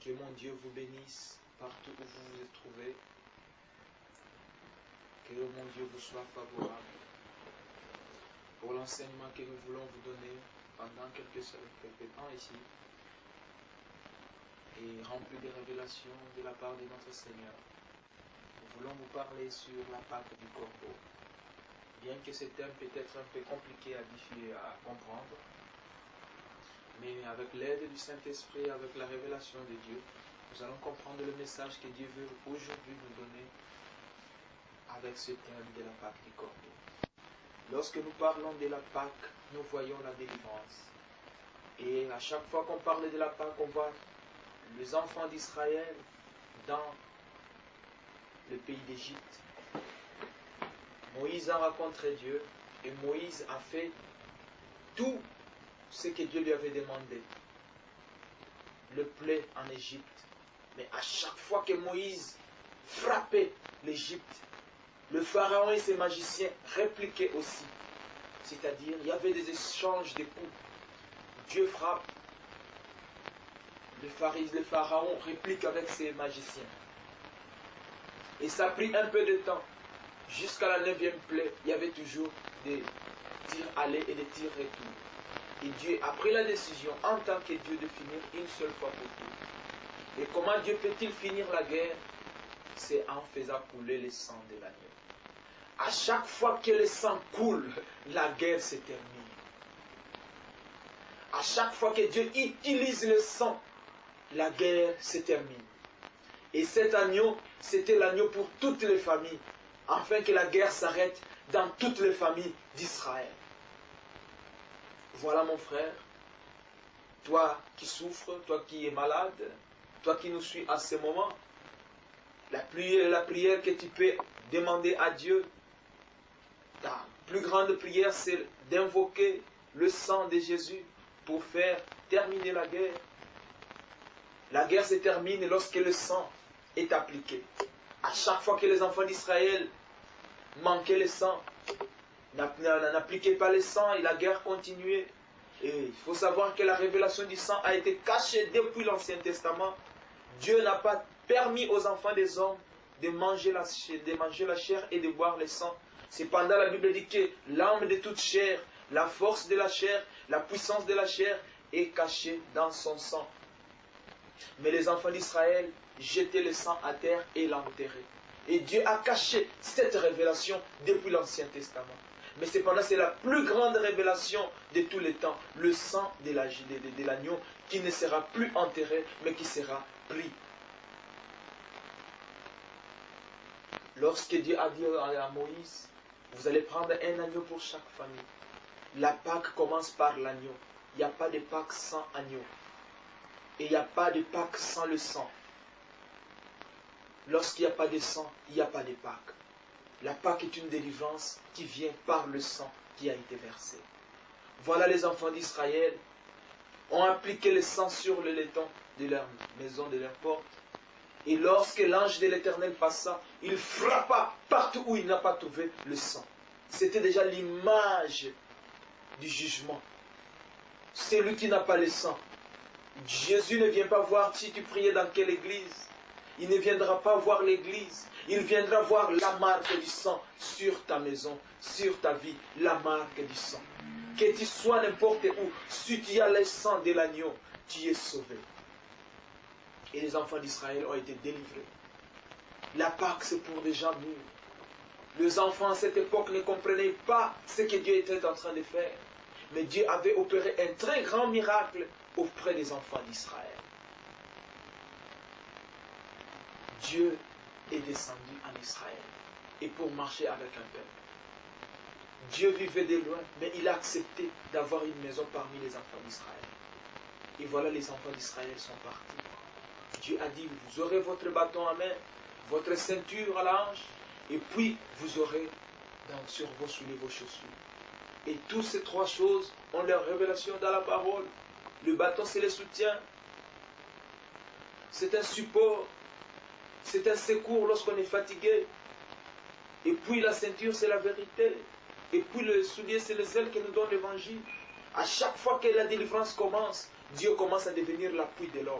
Que mon Dieu vous bénisse partout où vous vous êtes trouvés. Que mon Dieu vous soit favorable pour l'enseignement que nous voulons vous donner pendant quelques temps ici, et rempli de révélations de la part de notre Seigneur. Nous voulons vous parler sur la Pâque du Corbeau. Bien que ce thème peut être un peu compliqué à diffuser, à comprendre, mais avec l'aide du Saint-Esprit, avec la révélation de Dieu, nous allons comprendre le message que Dieu veut aujourd'hui nous donner avec ce thème de la Pâque du Corbeau. Lorsque nous parlons de la Pâque, nous voyons la délivrance. Et à chaque fois qu'on parle de la Pâque, on voit les enfants d'Israël dans le pays d'Égypte. Moïse a rencontré Dieu et Moïse a fait tout ce que Dieu lui avait demandé. Le plaie en Égypte. Mais à chaque fois que Moïse frappait l'Égypte, le pharaon et ses magiciens répliquaient aussi. C'est-à-dire, il y avait des échanges de coups. Dieu frappe. Le pharaon réplique avec ses magiciens. Et ça a pris un peu de temps. Jusqu'à la 9e plaie, il y avait toujours des tirs aller et des tirs retour. Et Dieu a pris la décision, en tant que Dieu, de finir une seule fois pour toutes. Et comment Dieu peut-il finir la guerre? C'est en faisant couler le sang de l'agneau. À chaque fois que le sang coule, la guerre se termine. À chaque fois que Dieu utilise le sang, la guerre se termine. Et cet agneau, c'était l'agneau pour toutes les familles, afin que la guerre s'arrête dans toutes les familles d'Israël. Voilà mon frère, toi qui souffres, toi qui es malade, toi qui nous suis à ce moment, la prière que tu peux demander à Dieu, ta plus grande prière, c'est d'invoquer le sang de Jésus pour faire terminer la guerre. La guerre se termine lorsque le sang est appliqué. À chaque fois que les enfants d'Israël manquaient le sang, n'appliquaient pas le sang et la guerre continuait. Et il faut savoir que la révélation du sang a été cachée depuis l'Ancien Testament. Dieu n'a pas permis aux enfants des hommes de manger la chair et de boire le sang. Cependant, la Bible dit que l'âme de toute chair, la force de la chair, la puissance de la chair est cachée dans son sang. Mais les enfants d'Israël jetaient le sang à terre et l'enterraient. Et Dieu a caché cette révélation depuis l'Ancien Testament. Mais cependant, c'est la plus grande révélation de tous les temps. Le sang de l'agneau qui ne sera plus enterré, mais qui sera pris. Lorsque Dieu a dit à Moïse, vous allez prendre un agneau pour chaque famille. La Pâque commence par l'agneau. Il n'y a pas de Pâque sans agneau. Et il n'y a pas de Pâque sans le sang. Lorsqu'il n'y a pas de sang, il n'y a pas de Pâque. La Pâque est une délivrance qui vient par le sang qui a été versé. Voilà, les enfants d'Israël ont appliqué le sang sur le laiton de leur maison, de leur porte. Et lorsque l'ange de l'Éternel passa, il frappa partout où il n'a pas trouvé le sang. C'était déjà l'image du jugement. Celui qui n'a pas le sang. Jésus ne vient pas voir si tu priais dans quelle église. Il ne viendra pas voir l'église. Il viendra voir la marque du sang sur ta maison, sur ta vie, la marque du sang. Que tu sois n'importe où, si tu as le sang de l'agneau, tu es sauvé. Et les enfants d'Israël ont été délivrés. La Pâque, c'est pour des gens mûrs. Les enfants à cette époque ne comprenaient pas ce que Dieu était en train de faire. Mais Dieu avait opéré un très grand miracle auprès des enfants d'Israël. Dieu est descendu en Israël et pour marcher avec un peuple. Dieu vivait de loin, mais il a accepté d'avoir une maison parmi les enfants d'Israël. Et voilà, les enfants d'Israël sont partis. Dieu a dit, vous aurez votre bâton à main, votre ceinture à la hanche, et puis vous aurez sur vos souliers vos chaussures. Et toutes ces trois choses ont leur révélation dans la parole. Le bâton, c'est le soutien. C'est un support. C'est un secours lorsqu'on est fatigué. Et puis la ceinture, c'est la vérité. Et puis le soulier, c'est le zèle que nous donne l'évangile. À chaque fois que la délivrance commence, Dieu commence à devenir l'appui de l'homme.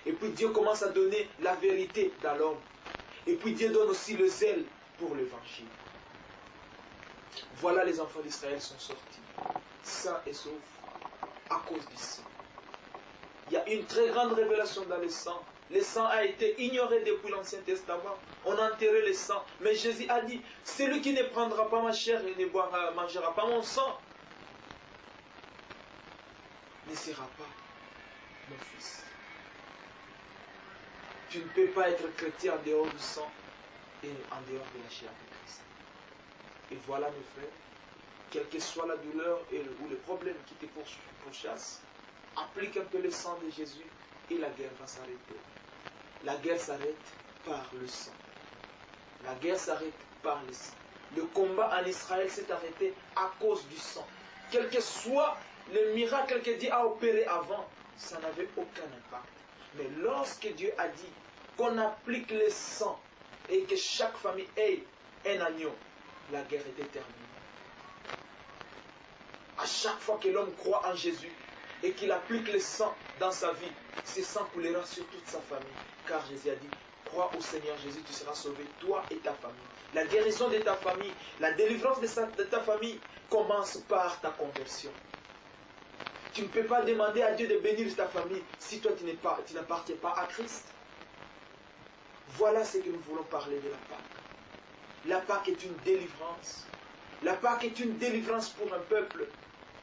Et puis Dieu commence à donner la vérité dans l'homme. Et puis Dieu donne aussi le zèle pour l'évangile. Voilà, les enfants d'Israël sont sortis, sains et saufs, à cause du sang. Il y a une très grande révélation dans le sang. Le sang a été ignoré depuis l'Ancien Testament. On a enterré le sang. Mais Jésus a dit, celui qui ne prendra pas ma chair et ne mangera pas mon sang, ne sera pas mon fils. Tu ne peux pas être chrétien en dehors du sang et en dehors de la chair de Christ. Et voilà, mes frères, quelle que soit la douleur ou le problème qui te pourchasse, applique un peu le sang de Jésus et la guerre va s'arrêter. La guerre s'arrête par le sang. La guerre s'arrête par le sang. Le combat en Israël s'est arrêté à cause du sang. Quel que soit le miracle que Dieu a opéré avant, ça n'avait aucun impact. Mais lorsque Dieu a dit qu'on applique le sang et que chaque famille ait un agneau, la guerre était terminée. À chaque fois que l'homme croit en Jésus et qu'il applique le sang dans sa vie, ce sang coulera sur toute sa famille. Car Jésus a dit, crois au Seigneur Jésus, tu seras sauvé, toi et ta famille. La guérison de ta famille, la délivrance de ta famille commence par ta conversion. Tu ne peux pas demander à Dieu de bénir ta famille si toi tu n'appartiens pas à Christ. Voilà ce que nous voulons parler de la Pâque. La Pâque est une délivrance. La Pâque est une délivrance pour un peuple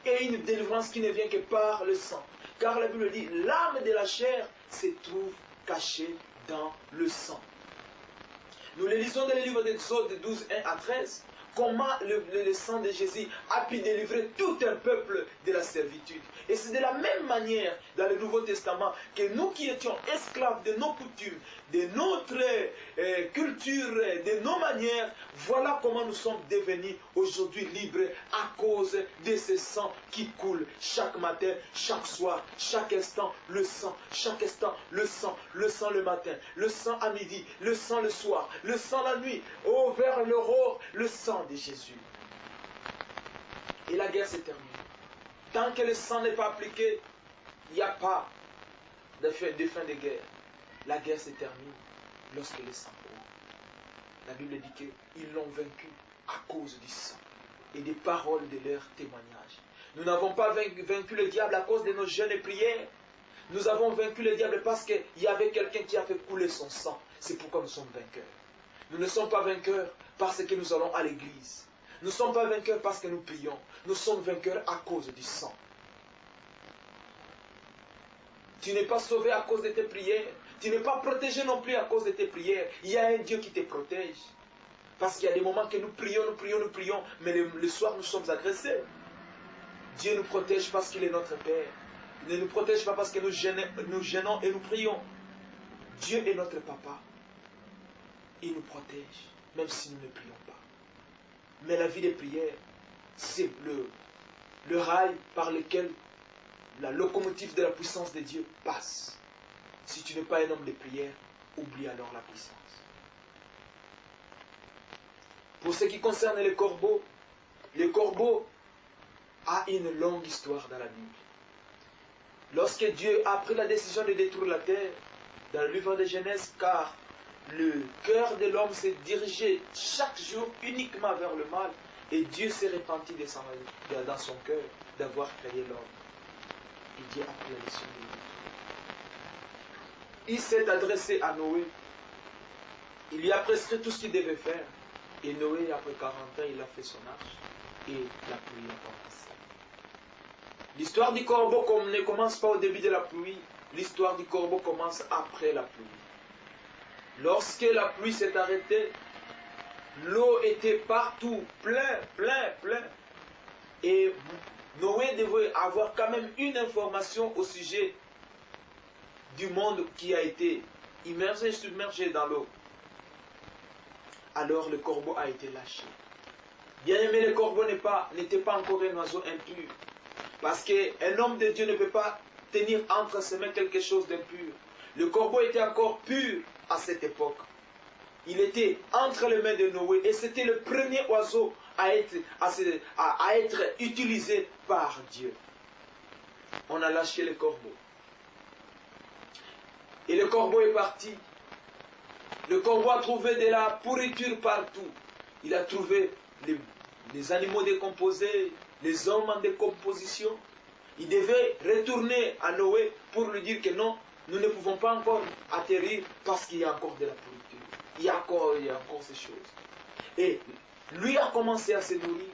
et une délivrance qui ne vient que par le sang. Car la Bible dit, l'âme de la chair se trouve cachée dans le sang. Nous le lisons dans le livre d'Exode 12, 1 à 13. Comment le sang de Jésus a pu délivrer tout un peuple de la servitude. Et c'est de la même manière dans le Nouveau Testament que nous qui étions esclaves de nos coutumes, de notre culture, de nos manières, voilà comment nous sommes devenus aujourd'hui libres à cause de ce sang qui coule chaque matin, chaque soir, chaque instant, le sang, chaque instant, le sang le matin, le sang à midi, le sang le soir, le sang la nuit, vers l'aurore, le sang de Jésus. Et la guerre s'est terminée. Tant que le sang n'est pas appliqué, il n'y a pas de fin de guerre. La guerre se termine lorsque le sang coule. La Bible dit qu'ils l'ont vaincu à cause du sang et des paroles de leur témoignage. Nous n'avons pas vaincu le diable à cause de nos jeûnes et prières. Nous avons vaincu le diable parce qu'il y avait quelqu'un qui a fait couler son sang. C'est pourquoi nous sommes vainqueurs. Nous ne sommes pas vainqueurs parce que nous allons à l'église. Nous ne sommes pas vainqueurs parce que nous prions. Nous sommes vainqueurs à cause du sang. Tu n'es pas sauvé à cause de tes prières. Tu n'es pas protégé non plus à cause de tes prières. Il y a un Dieu qui te protège. Parce qu'il y a des moments que nous prions, mais le soir nous sommes agressés. Dieu nous protège parce qu'il est notre Père. Il ne nous protège pas parce que nous gênons et nous prions. Dieu est notre Papa. Il nous protège, même si nous ne prions pas. Mais la vie des prières, c'est le rail par lequel la locomotive de la puissance de Dieu passe. Si tu n'es pas un homme de prière, oublie alors la puissance. Pour ce qui concerne le corbeau a une longue histoire dans la Bible. Lorsque Dieu a pris la décision de détruire la terre, dans le livre de Genèse, car le cœur de l'homme s'est dirigé chaque jour uniquement vers le mal, et Dieu s'est repenti dans son cœur d'avoir créé l'homme. Et Dieu a pris la décision de le détruire. Il s'est adressé à Noé. Il lui a prescrit tout ce qu'il devait faire. Et Noé, après 40 ans, il a fait son arche. Et la pluie a commencé. L'histoire du corbeau ne commence pas au début de la pluie. L'histoire du corbeau commence après la pluie. Lorsque la pluie s'est arrêtée, l'eau était partout, plein. Et Noé devait avoir quand même une information au sujet du monde qui a été immergé, submergé dans l'eau. Alors le corbeau a été lâché. Bien aimé, le corbeau n'était pas encore un oiseau impur. Parce qu'un homme de Dieu ne peut pas tenir entre ses mains quelque chose d'impur. Le corbeau était encore pur à cette époque. Il était entre les mains de Noé et c'était le premier oiseau à être utilisé par Dieu. On a lâché le corbeau. Et le corbeau est parti. Le corbeau a trouvé de la pourriture partout. Il a trouvé les animaux décomposés, les hommes en décomposition. Il devait retourner à Noé pour lui dire que non, nous ne pouvons pas encore atterrir parce qu'il y a encore de la pourriture. Il y a encore ces choses. Et lui a commencé à se nourrir.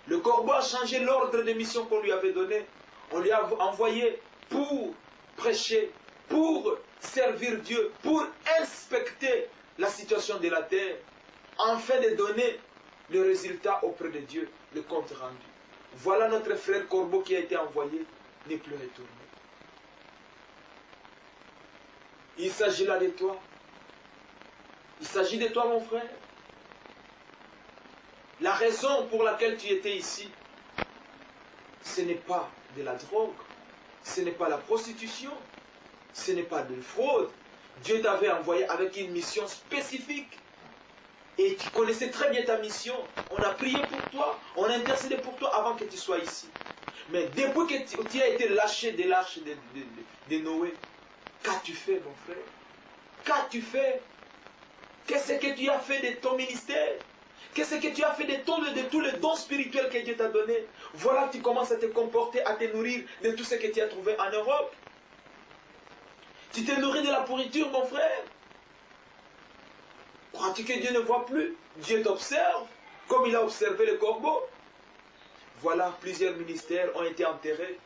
Le corbeau a changé l'ordre de mission qu'on lui avait donné. On lui a envoyé pour prêcher, pour servir Dieu, pour inspecter la situation de la terre, afin de donner le résultat auprès de Dieu, le compte rendu. Voilà notre frère corbeau qui a été envoyé, n'est plus retourné. Il s'agit là de toi. Il s'agit de toi, mon frère. La raison pour laquelle tu étais ici, ce n'est pas de la drogue, ce n'est pas la prostitution, ce n'est pas de fraude. Dieu t'avait envoyé avec une mission spécifique. Et tu connaissais très bien ta mission. On a prié pour toi, on a intercédé pour toi avant que tu sois ici. Mais depuis que tu as été lâché de l'arche de Noé, qu'as-tu fait, mon frère? Qu'as-tu fait? Qu'est-ce que tu as fait de ton ministère? Qu'est-ce que tu as fait de tous les dons spirituels que Dieu t'a donnés? Voilà que tu commences à te comporter, à te nourrir de tout ce que tu as trouvé en Europe. Tu t'es nourri de la pourriture, mon frère. Crois-tu que Dieu ne voit plus? Dieu t'observe, comme il a observé le corbeau. Voilà, plusieurs ministères ont été enterrés.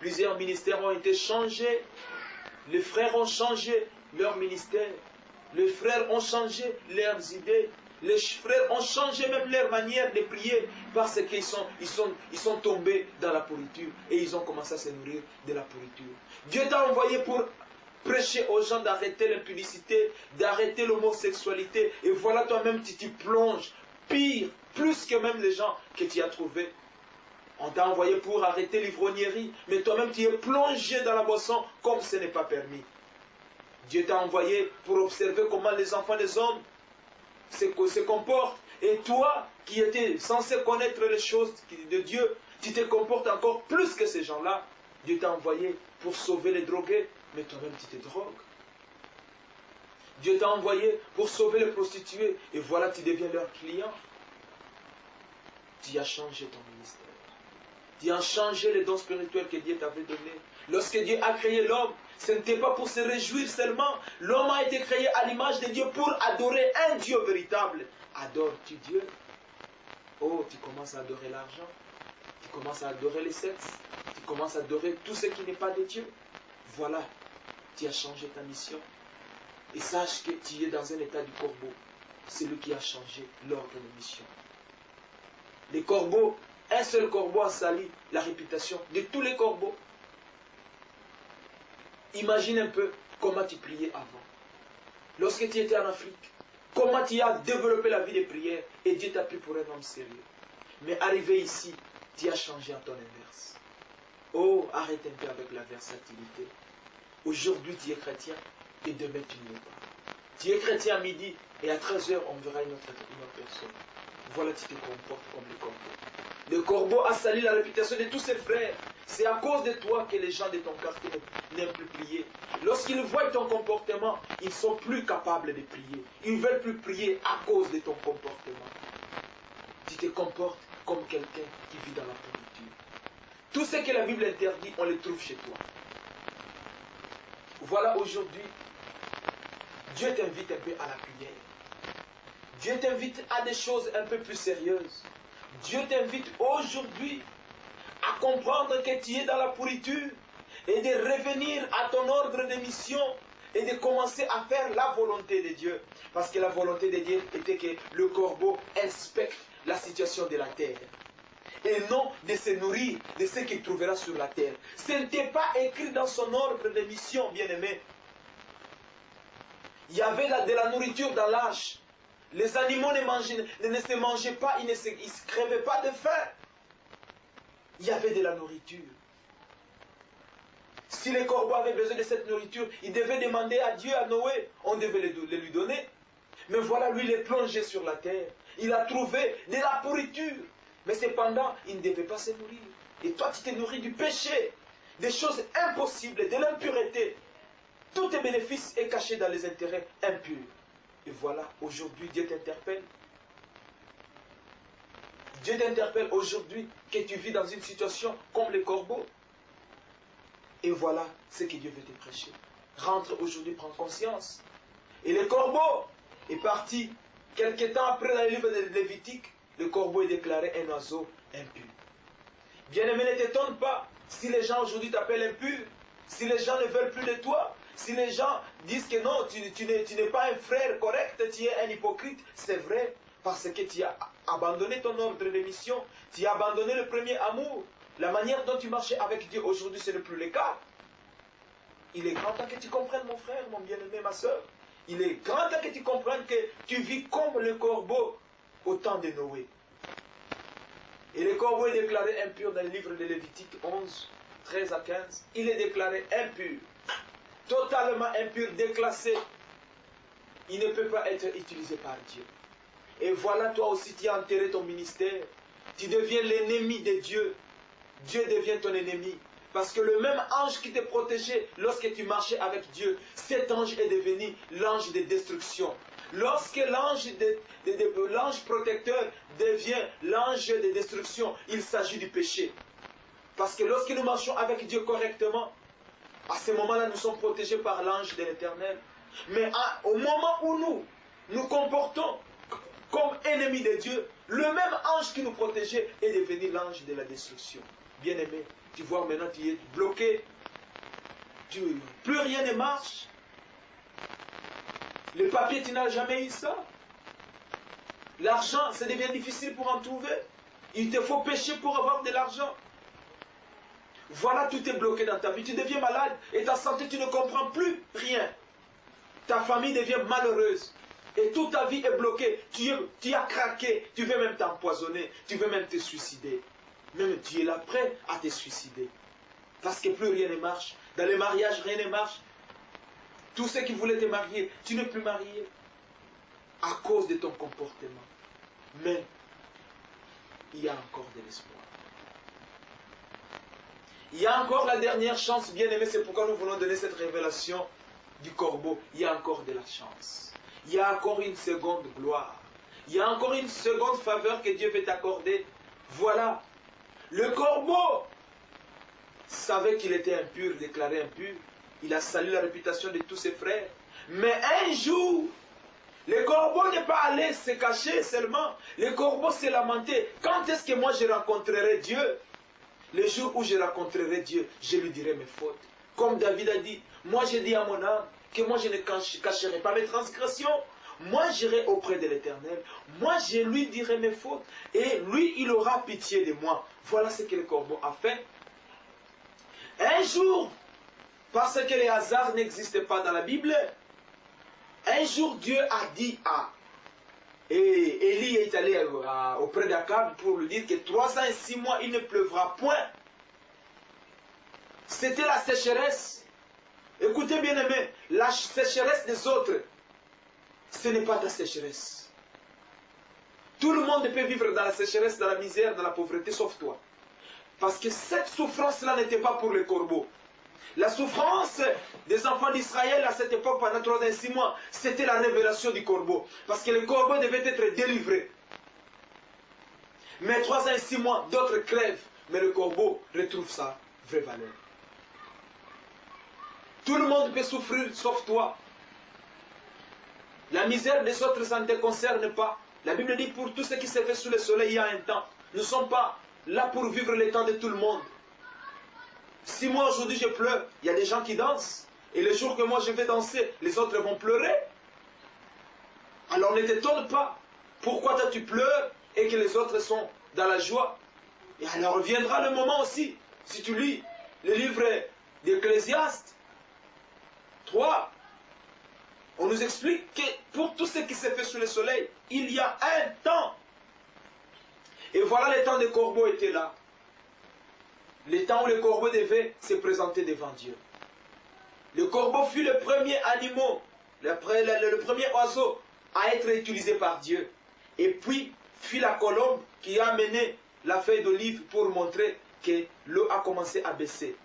Plusieurs ministères ont été changés. Les frères ont changé leur ministère. Les frères ont changé leurs idées. Les frères ont changé même leur manière de prier parce qu'ils sont tombés dans la pourriture et ils ont commencé à se nourrir de la pourriture. Dieu t'a envoyé pour prêcher aux gens d'arrêter l'impudicité, d'arrêter l'homosexualité. Et voilà, toi-même, tu t'y plonges. Pire, plus que même les gens que tu as trouvés. On t'a envoyé pour arrêter l'ivrognerie, mais toi-même, tu es plongé dans la boisson comme ce n'est pas permis. Dieu t'a envoyé pour observer comment les enfants des hommes se comportent. Et toi, qui étais censé connaître les choses de Dieu, tu te comportes encore plus que ces gens-là. Dieu t'a envoyé pour sauver les drogués, mais toi-même tu te drogues. Dieu t'a envoyé pour sauver les prostituées, et voilà, tu deviens leur client. Tu as changé ton ministère. Tu as changé les dons spirituels que Dieu t'avait donnés. Lorsque Dieu a créé l'homme, ce n'était pas pour se réjouir seulement. L'homme a été créé à l'image de Dieu pour adorer un Dieu véritable. Adores-tu Dieu? Oh, tu commences à adorer l'argent. Tu commences à adorer les sexe. Tu commences à adorer tout ce qui n'est pas de Dieu. Voilà, tu as changé ta mission. Et sache que tu es dans un état du corbeau. C'est lui qui a changé l'ordre de mission. Les corbeaux, un seul corbeau a sali la réputation de tous les corbeaux. Imagine un peu comment tu priais avant. Lorsque tu étais en Afrique, comment tu as développé la vie de prière et Dieu t'a pris pour un homme sérieux. Mais arrivé ici, tu as changé en ton inverse. Oh, arrête un peu avec la versatilité. Aujourd'hui, tu es chrétien et demain, tu ne l'es pas. Tu es chrétien à midi et à 13h, on verra une autre personne. Voilà, tu te comportes comme le corbeau. Le corbeau a sali la réputation de tous ses frères. C'est à cause de toi que les gens de ton quartier n'aiment plus prier. Lorsqu'ils voient ton comportement, ils ne sont plus capables de prier. Ils ne veulent plus prier à cause de ton comportement. Tu te comportes comme quelqu'un qui vit dans la pourriture. Tout ce que la Bible interdit, on le trouve chez toi. Voilà, aujourd'hui, Dieu t'invite un peu à la prière. Dieu t'invite à des choses un peu plus sérieuses. Dieu t'invite aujourd'hui à comprendre que tu es dans la pourriture et de revenir à ton ordre de mission et de commencer à faire la volonté de Dieu. Parce que la volonté de Dieu était que le corbeau inspecte la situation de la terre. Et non de se nourrir de ce qu'il trouvera sur la terre. Ce n'était pas écrit dans son ordre de mission, bien-aimé. Il y avait de la nourriture dans l'arche. Les animaux ne se mangeaient pas, ils ne se crevaient pas de faim. Il y avait de la nourriture. Si les corbeaux avaient besoin de cette nourriture, ils devaient demander à Dieu, à Noé, on devait le lui donner. Mais voilà, lui, il est plongé sur la terre. Il a trouvé de la pourriture. Mais cependant, il ne devait pas se nourrir. Et toi, tu t'es nourri du péché, des choses impossibles, de l'impureté. Tous tes bénéfices est caché dans les intérêts impurs. Et voilà, aujourd'hui, Dieu t'interpelle. Dieu t'interpelle aujourd'hui que tu vis dans une situation comme les corbeaux. Et voilà ce que Dieu veut te prêcher. Rentre aujourd'hui, prends conscience. Et le corbeau est parti. Quelque temps après, dans le livre de Lévitique, le corbeau est déclaré un oiseau impur. Bien-aimé, ne t'étonne pas si les gens aujourd'hui t'appellent impur, si les gens ne veulent plus de toi, si les gens disent que non, tu n'es pas un frère correct, tu es un hypocrite. C'est vrai, parce que tu as abandonné ton ordre de mission, tu as abandonné le premier amour. La manière dont tu marchais avec Dieu aujourd'hui, ce n'est plus le cas. Il est grand temps que tu comprennes, mon frère, mon bien-aimé, ma soeur. Il est grand temps que tu comprennes que tu vis comme le corbeau au temps de Noé. Et le corbeau est déclaré impur dans le livre de Lévitique 11, 13 à 15. Il est déclaré impur, totalement impur, déclassé. Il ne peut pas être utilisé par Dieu. Et voilà, toi aussi, tu as enterré ton ministère. Tu deviens l'ennemi de Dieu. Dieu devient ton ennemi. Parce que le même ange qui te protégeait lorsque tu marchais avec Dieu, cet ange est devenu l'ange de destruction. Lorsque l'ange protecteur devient l'ange de destruction, il s'agit du péché. Parce que lorsque nous marchons avec Dieu correctement, à ce moment-là, nous sommes protégés par l'ange de l'Éternel. Mais au moment où nous comportons comme ennemis de Dieu, le même ange qui nous protégeait est devenu l'ange de la destruction. Bien-aimé, tu vois maintenant tu es bloqué, plus rien ne marche. Le papier, tu n'as jamais eu ça. L'argent, ça devient difficile pour en trouver. Il te faut pécher pour avoir de l'argent. Voilà, tout est bloqué dans ta vie. Tu deviens malade et ta santé, tu ne comprends plus rien. Ta famille devient malheureuse. Et toute ta vie est bloquée. Tu as craqué. Tu veux même t'empoisonner. Tu veux même te suicider. Même tu es là prêt à te suicider. Parce que plus rien ne marche. Dans les mariages, rien ne marche. Tous ceux qui voulaient te marier, tu n'es plus marié. À cause de ton comportement. Mais, il y a encore de l'espoir. Il y a encore la dernière chance, bien aimé. C'est pourquoi nous voulons donner cette révélation du corbeau. Il y a encore de la chance. Il y a encore une seconde gloire. Il y a encore une seconde faveur que Dieu veut t'accorder. Voilà. Le corbeau savait qu'il était impur, déclaré impur. Il a sali la réputation de tous ses frères. Mais un jour, le corbeau n'est pas allé se cacher seulement. Le corbeau s'est lamenté. Quand est-ce que moi je rencontrerai Dieu? Le jour où je rencontrerai Dieu, je lui dirai mes fautes. Comme David a dit, moi j'ai dit à mon âme que moi je ne cacherai pas mes transgressions. Moi j'irai auprès de l'Éternel. Moi je lui dirai mes fautes. Et lui il aura pitié de moi. Voilà ce que le corbeau a fait. Un jour, parce que les hasards n'existent pas dans la Bible, un jour Dieu a dit à... Et Élie est allé auprès d'Akab pour lui dire que 3 ans et 6 mois, il ne pleuvra point. C'était la sécheresse. Écoutez bien aimé, la sécheresse des autres, ce n'est pas ta sécheresse. Tout le monde peut vivre dans la sécheresse, dans la misère, dans la pauvreté, sauf toi. Parce que cette souffrance-là n'était pas pour les corbeaux. La souffrance des enfants d'Israël à cette époque, pendant 3 ans et 6 mois, c'était la révélation du corbeau. Parce que le corbeau devait être délivré. Mais 3 ans et 6 mois, d'autres crèvent. Mais le corbeau retrouve sa vraie valeur. Tout le monde peut souffrir, sauf toi. La misère des autres, ça ne te concerne pas. La Bible dit, pour tout ce qui s'est fait sous le soleil, il y a un temps. Nous ne sommes pas là pour vivre le temps de tout le monde. Si moi aujourd'hui je pleure, il y a des gens qui dansent. Et le jour que moi je vais danser, les autres vont pleurer. Alors ne t'étonne pas. Pourquoi toi tu pleures et que les autres sont dans la joie? Et alors viendra le moment aussi, si tu lis le livre d'Ecclésiaste 3, on nous explique que pour tout ce qui s'est fait sous le soleil, il y a un temps. Et voilà, le temps des corbeaux était là. Le temps où le corbeau devait se présenter devant Dieu. Le corbeau fut le premier animal, le premier oiseau à être utilisé par Dieu. Et puis fut la colombe qui a amené la feuille d'olive pour montrer que l'eau a commencé à baisser.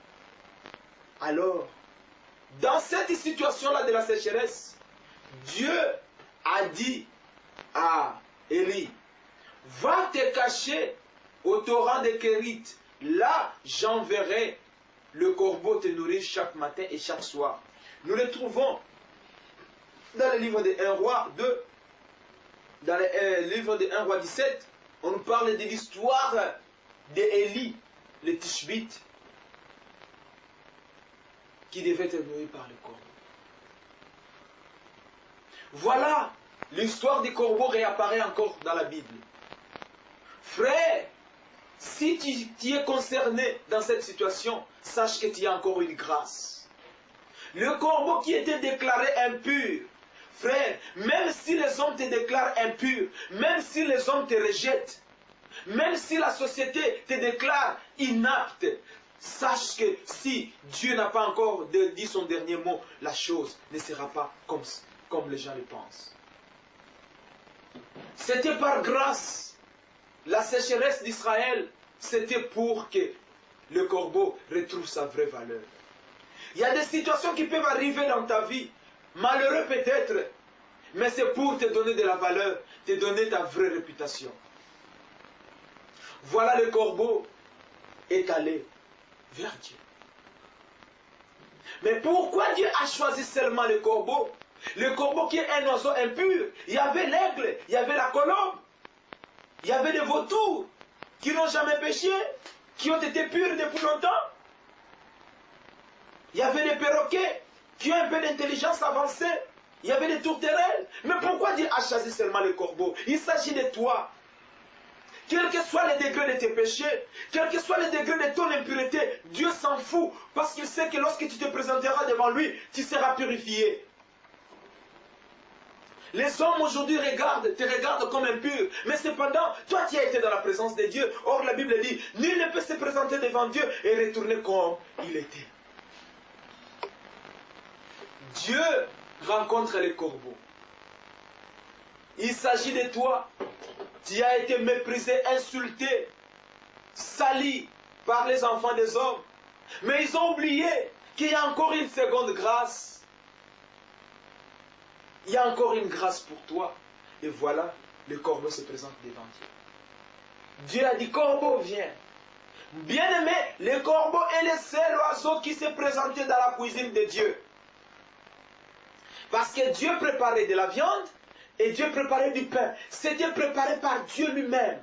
Alors, dans cette situation-là de la sécheresse, Dieu a dit à Élie, va te cacher au torrent de Kérit. Là, j'enverrai le corbeau te nourrir chaque matin et chaque soir. Nous le trouvons dans le livre de 1 roi 2, dans le livre de 1 roi 17, on nous parle de l'histoire d'Élie, le Tishbite, qui devait être nourri par le corbeau. Voilà, l'histoire du corbeau réapparaît encore dans la Bible. Frère, si tu es concerné dans cette situation, sache que tu as encore une grâce. Le corbeau qui était déclaré impur, frère, même si les hommes te déclarent impur, même si les hommes te rejettent, même si la société te déclare inapte, sache que si Dieu n'a pas encore dit son dernier mot, la chose ne sera pas comme les gens le pensent. C'était par grâce. La sécheresse d'Israël, c'était pour que le corbeau retrouve sa vraie valeur. Il y a des situations qui peuvent arriver dans ta vie, malheureux peut-être, mais c'est pour te donner de la valeur, te donner ta vraie réputation. Voilà, le corbeau est allé vers Dieu. Mais pourquoi Dieu a choisi seulement le corbeau? Le corbeau qui est un oiseau impur. Il y avait l'aigle, il y avait la colombe, il y avait des vautours qui n'ont jamais péché, qui ont été purs depuis longtemps. Il y avait des perroquets qui ont un peu d'intelligence avancée. Il y avait des tourterelles. Mais pourquoi Dieu a choisi seulement le corbeau? Il s'agit de toi. Quel que soit le degré de tes péchés, quel que soit le degré de ton impureté, Dieu s'en fout. Parce qu'il sait que lorsque tu te présenteras devant lui, tu seras purifié. Les hommes aujourd'hui te regardent comme impur. Mais cependant, toi tu as été dans la présence de Dieu. Or la Bible dit, nul ne peut se présenter devant Dieu et retourner comme il était. Dieu rencontre les corbeaux. Il s'agit de toi. Tu as été méprisé, insulté, sali par les enfants des hommes. Mais ils ont oublié qu'il y a encore une seconde grâce. Il y a encore une grâce pour toi. Et voilà, le corbeau se présente devant Dieu. Dieu a dit, corbeau, viens. Bien-aimé, le corbeau est le seul oiseau qui s'est présenté dans la cuisine de Dieu. Parce que Dieu préparait de la viande et Dieu préparait du pain. C'était préparé par Dieu lui-même.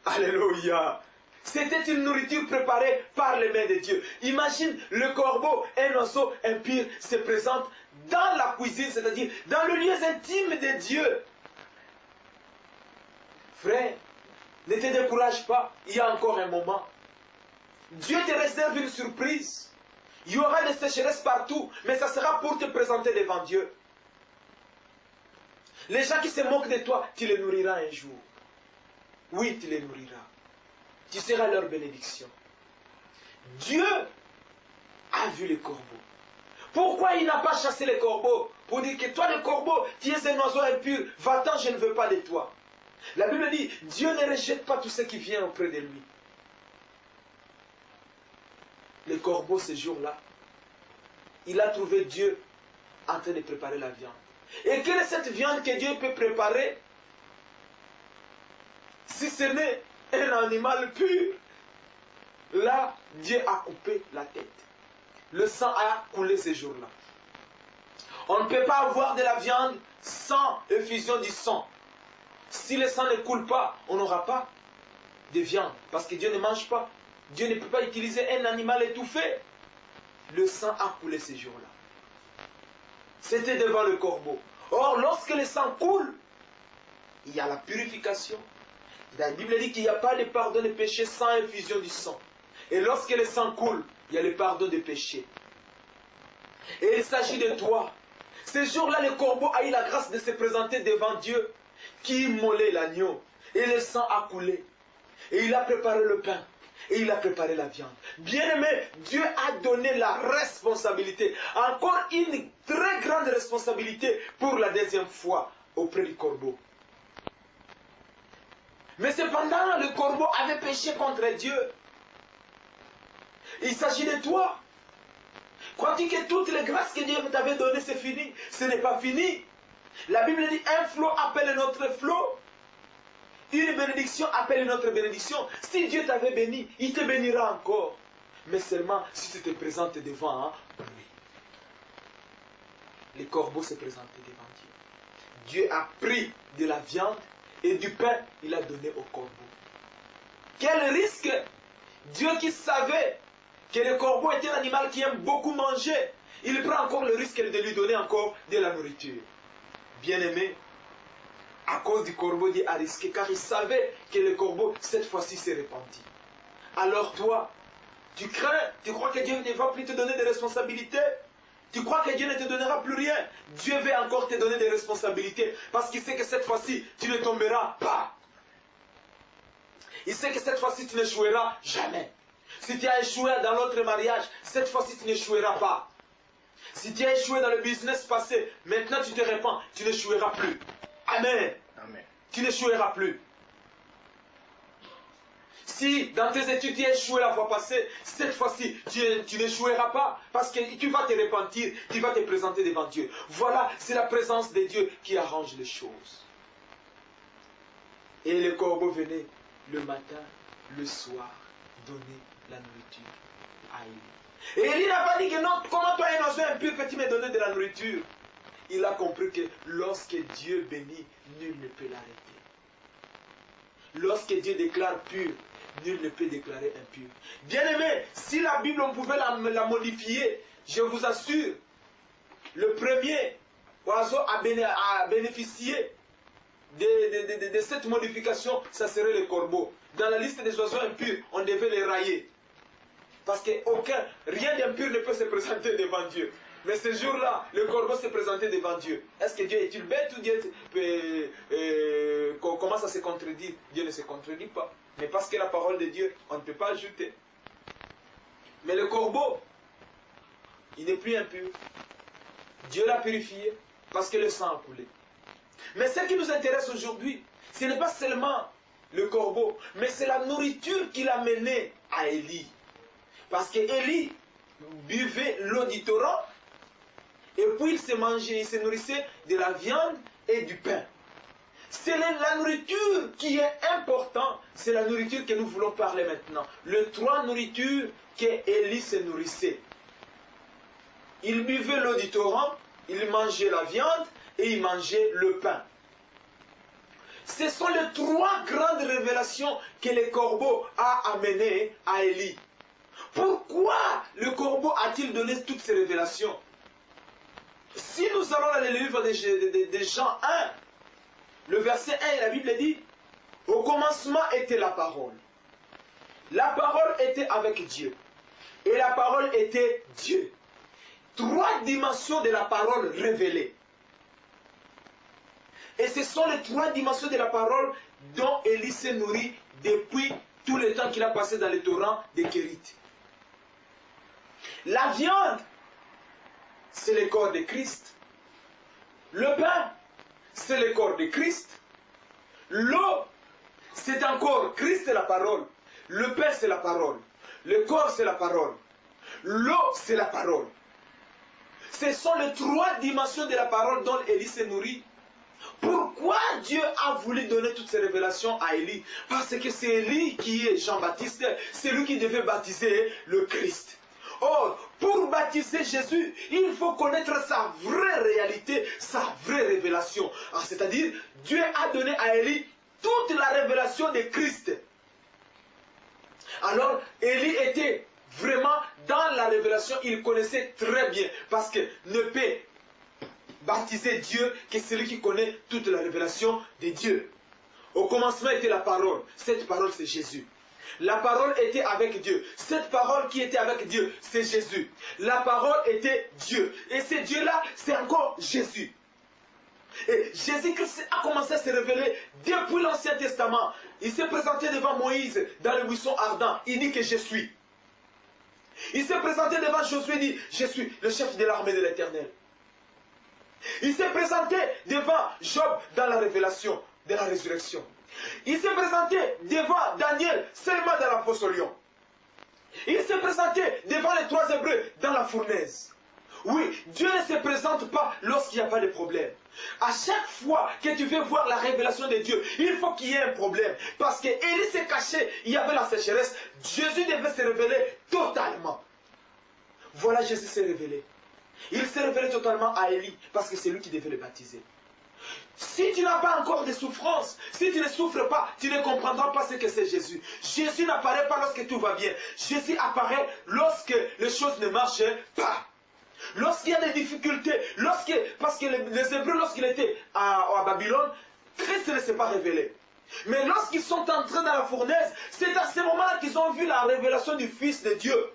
Alléluia. C'était une nourriture préparée par les mains de Dieu. Imagine le corbeau, un oiseau impur, se présente dans la cuisine, c'est-à-dire dans le lieu intime de Dieu. Frère, ne te décourage pas, il y a encore un moment. Dieu te réserve une surprise. Il y aura des sécheresses partout, mais ça sera pour te présenter devant Dieu. Les gens qui se moquent de toi, tu les nourriras un jour. Oui, tu les nourriras. Tu seras leur bénédiction. Dieu a vu les corbeaux. Pourquoi il n'a pas chassé les corbeaux? Pour dire que toi, le corbeau, tu es un oiseau impur. Va-t'en, je ne veux pas de toi. La Bible dit, Dieu ne rejette pas tout ce qui vient auprès de lui. Le corbeau, ce jour-là, il a trouvé Dieu en train de préparer la viande. Et quelle est cette viande que Dieu peut préparer si ce n'est un animal pur? Là, Dieu a coupé la tête. Le sang a coulé ce jour-là. On ne peut pas avoir de la viande sans effusion du sang. Si le sang ne coule pas, on n'aura pas de viande. Parce que Dieu ne mange pas. Dieu ne peut pas utiliser un animal étouffé. Le sang a coulé ce jour-là. C'était devant le corbeau. Or, lorsque le sang coule, il y a la purification. La Bible dit qu'il n'y a pas de pardon de péché sans infusion du sang. Et lorsque le sang coule, il y a le pardon des péchés. Et il s'agit de toi. Ce jour-là, le corbeau a eu la grâce de se présenter devant Dieu, qui immolait l'agneau. Et le sang a coulé. Et il a préparé le pain. Et il a préparé la viande. Bien-aimé, Dieu a donné la responsabilité. Encore une très grande responsabilité pour la deuxième fois auprès du corbeau. Mais cependant, le corbeau avait péché contre Dieu. Il s'agit de toi. Crois-tu que toutes les grâces que Dieu t'avait données, c'est fini? Ce n'est pas fini. La Bible dit, un flot appelle un autre flot. Une bénédiction appelle une autre bénédiction. Si Dieu t'avait béni, il te bénira encore. Mais seulement si tu te présentes devant lui. Les corbeaux se présentaient devant Dieu. Dieu a pris de la viande et du pain, il a donné aux corbeaux. Quel risque! Dieu qui savait que le corbeau était un animal qui aime beaucoup manger, il prend encore le risque de lui donner encore de la nourriture. Bien-aimé, à cause du corbeau, Dieu a risqué, car il savait que le corbeau, cette fois-ci, s'est repenti. Alors toi, tu crains, tu crois que Dieu ne va plus te donner des responsabilités? Tu crois que Dieu ne te donnera plus rien? Dieu veut encore te donner des responsabilités, parce qu'il sait que cette fois-ci, tu ne tomberas pas. Il sait que cette fois-ci, tu n'échoueras jamais. Si tu as échoué dans l'autre mariage, cette fois-ci, tu n'échoueras pas. Si tu as échoué dans le business passé, maintenant tu te répands, tu n'échoueras plus. Amen. Amen. Tu n'échoueras plus. Si dans tes études tu as échoué la fois passée, cette fois-ci tu n'échoueras pas parce que tu vas te repentir, tu vas te présenter devant Dieu. Voilà, c'est la présence de Dieu qui arrange les choses. Et le corbeau venait le matin, le soir, donner la nourriture à Élie. Et Élie n'a pas dit que non, comment toi un oiseau impur peux-tu me donner de la nourriture? Il a compris que lorsque Dieu bénit, nul ne peut l'arrêter. Lorsque Dieu déclare pur, nul ne peut déclarer impur. Bien-aimé, si la Bible, on pouvait la modifier, je vous assure, le premier oiseau à bénéficier de cette modification, ça serait le corbeau. Dans la liste des oiseaux impurs, on devait les railler. Parce que rien d'impur ne peut se présenter devant Dieu. Mais ce jour-là, le corbeau s'est présenté devant Dieu. Est-ce que Dieu est-il bête ou Dieu commence à se contredire? Dieu ne se contredit pas. Mais parce que la parole de Dieu, on ne peut pas ajouter. Mais le corbeau, il n'est plus impur. Dieu l'a purifié parce que le sang a coulé. Mais ce qui nous intéresse aujourd'hui, ce n'est pas seulement le corbeau, mais c'est la nourriture qu'il a menée à Élie. Parce que Élie buvait l'eau du torrent, et puis il se nourrissait de la viande et du pain. C'est la nourriture qui est importante, c'est la nourriture que nous voulons parler maintenant. Les trois nourritures qu'Élie se nourrissait. Il buvait l'eau du torrent, il mangeait la viande et il mangeait le pain. Ce sont les trois grandes révélations que le corbeau a amenées à Élie. Pourquoi le corbeau a-t-il donné toutes ces révélations? Si nous allons dans le livre de Jean 1, le verset 1, la Bible dit, au commencement était la parole. La parole était avec Dieu. Et la parole était Dieu. Trois dimensions de la parole révélées. Et ce sont les trois dimensions de la parole dont Élie s'est nourri depuis tout le temps qu'il a passé dans le torrent de Kérit. La viande, c'est le corps de Christ. Le pain, c'est le corps de Christ. L'eau, c'est encore Christ et la parole. Le pain, c'est la parole. Le corps, c'est la parole. L'eau, c'est la parole. Ce sont les trois dimensions de la parole dont Élie s'est nourri. Pourquoi Dieu a voulu donner toutes ces révélations à Élie? Parce que c'est Élie qui est Jean-Baptiste, c'est lui qui devait baptiser le Christ. Or, pour baptiser Jésus, il faut connaître sa vraie réalité, sa vraie révélation. C'est-à-dire, Dieu a donné à Élie toute la révélation de Christ. Alors, Élie était vraiment dans la révélation, il connaissait très bien, parce que ne peut baptiser Dieu que celui qui connaît toute la révélation de Dieu. Au commencement était la parole. Cette parole, c'est Jésus. La parole était avec Dieu. Cette parole qui était avec Dieu, c'est Jésus. La parole était Dieu. Et ce Dieu-là, c'est encore Jésus. Et Jésus-Christ a commencé à se révéler depuis l'Ancien Testament. Il s'est présenté devant Moïse dans le buisson ardent. Il dit que je suis. Il s'est présenté devant Josué et dit, je suis le chef de l'armée de l'Éternel. Il s'est présenté devant Job dans la révélation de la résurrection. Il s'est présenté devant Daniel seulement dans la fosse au lion. Il s'est présenté devant les 3 Hébreux dans la fournaise. Oui, Dieu ne se présente pas lorsqu'il n'y a pas de problème. À chaque fois que tu veux voir la révélation de Dieu, il faut qu'il y ait un problème. Parce que Élie s'est caché, il y avait la sécheresse. Jésus devait se révéler totalement. Voilà, Jésus s'est révélé. Il s'est révélé totalement à Élie parce que c'est lui qui devait le baptiser. Si tu n'as pas encore de souffrance, si tu ne souffres pas, tu ne comprendras pas ce que c'est Jésus. Jésus n'apparaît pas lorsque tout va bien. Jésus apparaît lorsque les choses ne marchent pas. Lorsqu'il y a des difficultés, parce que les Hébreux, lorsqu'ils étaient à Babylone, Christ ne s'est pas révélé. Mais lorsqu'ils sont entrés dans la fournaise, c'est à ce moment-là qu'ils ont vu la révélation du Fils de Dieu.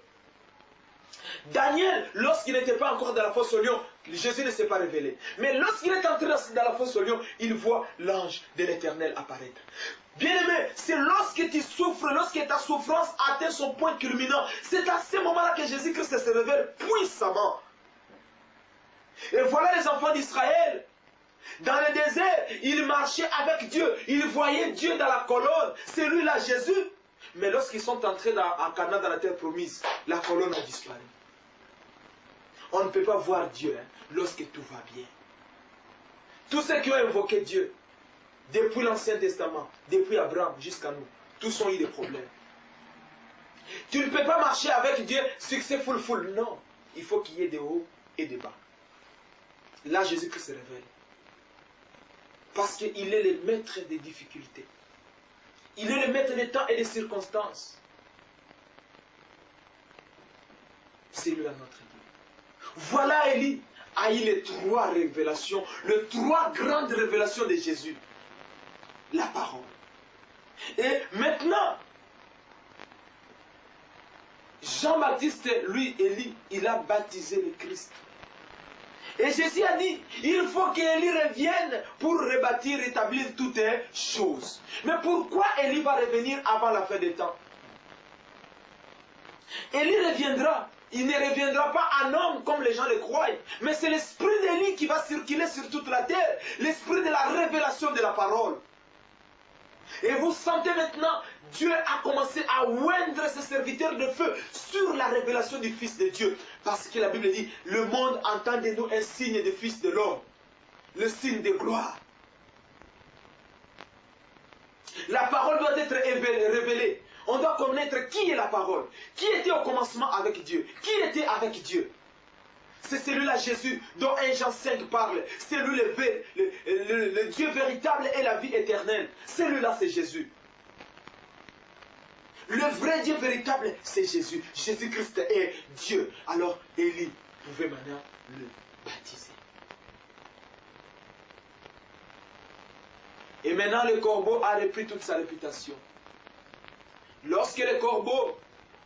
Daniel, lorsqu'il n'était pas encore dans la fosse au lion, Jésus ne s'est pas révélé. Mais lorsqu'il est entré dans la fosse au lion, il voit l'ange de l'Éternel apparaître. Bien-aimé, c'est lorsque tu souffres, lorsque ta souffrance atteint son point culminant, c'est à ce moment-là que Jésus-Christ se révèle puissamment. Et voilà les enfants d'Israël. Dans le désert, ils marchaient avec Dieu. Ils voyaient Dieu dans la colonne. C'est lui là, Jésus. Mais lorsqu'ils sont entrés à Canaan, dans la terre promise, la colonne a disparu. On ne peut pas voir Dieu lorsque tout va bien. Tous ceux qui ont invoqué Dieu, depuis l'Ancien Testament, depuis Abraham jusqu'à nous, tous ont eu des problèmes. Tu ne peux pas marcher avec Dieu succès full. Non. Il faut qu'il y ait des hauts et des bas. Là, Jésus-Christ se révèle. Parce qu'il est le maître des difficultés. Il est le maître des temps et des circonstances. C'est lui notre Dieu. Voilà Élie a eu les 3 révélations, les 3 grandes révélations de Jésus. La parole. Et maintenant, Jean-Baptiste, lui, Élie, il a baptisé le Christ. Et Jésus a dit, il faut qu'Élie revienne pour rebâtir, rétablir toutes les choses. Mais pourquoi Élie va revenir avant la fin des temps? Élie reviendra. Il ne reviendra pas un homme comme les gens le croient. Mais c'est l'esprit d'Élie qui va circuler sur toute la terre. L'esprit de la révélation de la parole. Et vous sentez maintenant, Dieu a commencé à oindre ses serviteurs de feu sur la révélation du Fils de Dieu. Parce que la Bible dit, le monde entend de nous un signe de Fils de l'homme. Le signe de gloire. La parole doit être révélée. On doit connaître qui est la parole. Qui était au commencement avec Dieu. Qui était avec Dieu. C'est celui-là Jésus dont 1 Jean 5 parle. C'est lui le Dieu véritable et la vie éternelle. Celui-là c'est Jésus. Le vrai Dieu véritable c'est Jésus. Jésus-Christ est Dieu. Alors Élie pouvait maintenant le baptiser. Et maintenant le corbeau a repris toute sa réputation. Lorsque le corbeau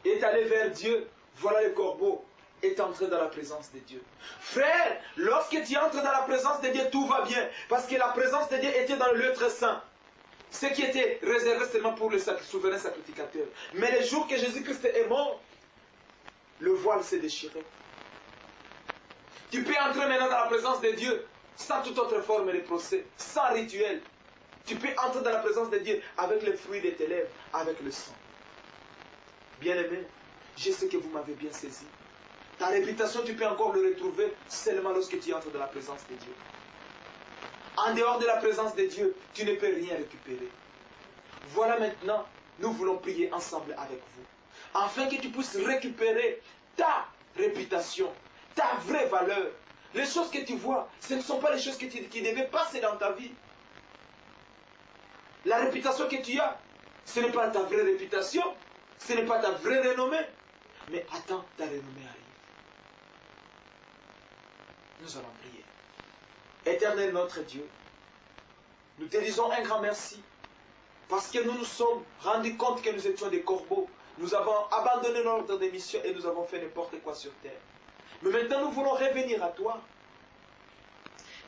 est allé vers Dieu, voilà le corbeau est entré dans la présence de Dieu. Frère, lorsque tu entres dans la présence de Dieu, tout va bien. Parce que la présence de Dieu était dans le lieu très saint. Ce qui était réservé seulement pour le souverain sacrificateur. Mais le jour que Jésus-Christ est mort, le voile s'est déchiré. Tu peux entrer maintenant dans la présence de Dieu sans toute autre forme de procès, sans rituel. Tu peux entrer dans la présence de Dieu avec le fruit de tes lèvres, avec le sang. Bien-aimé, je sais que vous m'avez bien saisi. Ta réputation, tu peux encore le retrouver seulement lorsque tu entres dans la présence de Dieu. En dehors de la présence de Dieu, tu ne peux rien récupérer. Voilà maintenant, nous voulons prier ensemble avec vous. Afin que tu puisses récupérer ta réputation, ta vraie valeur. Les choses que tu vois, ce ne sont pas les choses qui devaient passer dans ta vie. La réputation que tu as, ce n'est pas ta vraie réputation, ce n'est pas ta vraie renommée. Mais attends, ta renommée arrive. Nous allons prier. Éternel notre Dieu, nous te disons un grand merci parce que nous nous sommes rendus compte que nous étions des corbeaux. Nous avons abandonné l'ordre de mission et nous avons fait n'importe quoi sur terre. Mais maintenant nous voulons revenir à toi.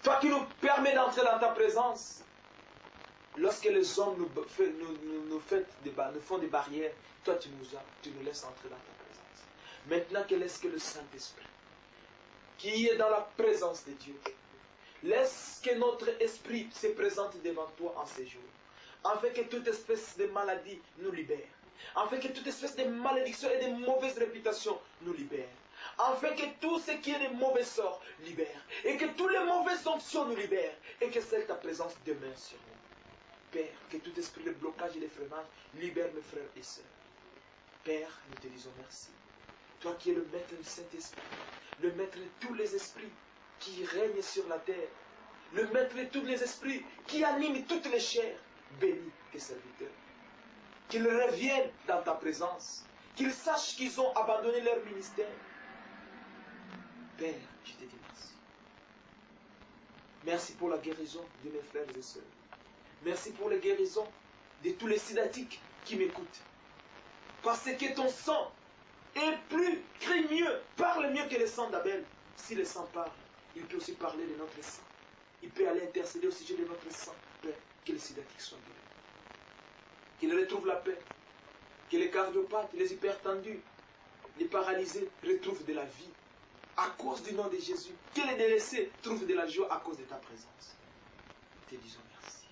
Toi qui nous permets d'entrer dans ta présence. Lorsque les hommes nous font des barrières, toi tu nous laisses entrer dans ta présence. Maintenant que laisse que le Saint-Esprit, qui est dans la présence de Dieu, laisse que notre esprit se présente devant toi en ces jours, afin que toute espèce de maladie nous libère, afin que toute espèce de malédiction et de mauvaise réputation nous libère. Afin que tout ce qui est de mauvais sorts libère. Et que tous les mauvaises onctions nous libèrent. Et que celle ta présence demeure sur nous. Père, que tout esprit de blocage et de freinage libère mes frères et sœurs. Père, nous te disons merci. Toi qui es le maître du Saint-Esprit, le maître de tous les esprits qui règnent sur la terre, le maître de tous les esprits qui animent toutes les chairs, bénis tes serviteurs. Qu'ils reviennent dans ta présence, qu'ils sachent qu'ils ont abandonné leur ministère. Père, je te dis merci. Merci pour la guérison de mes frères et sœurs. Merci pour la guérison de tous les sidatiques qui m'écoutent. Parce que ton sang est plus, crie mieux, parle mieux que le sang d'Abel. Si le sang parle, il peut aussi parler de notre sang. Il peut aller intercéder au sujet de notre sang. Père, que les sidatiques soient guéris. Qu'ils retrouvent la paix. Que les cardiopathes, les hypertendus, les paralysés retrouvent de la vie. À cause du nom de Jésus. Que les délaissés trouvent de la joie à cause de ta présence. Nous te disons merci.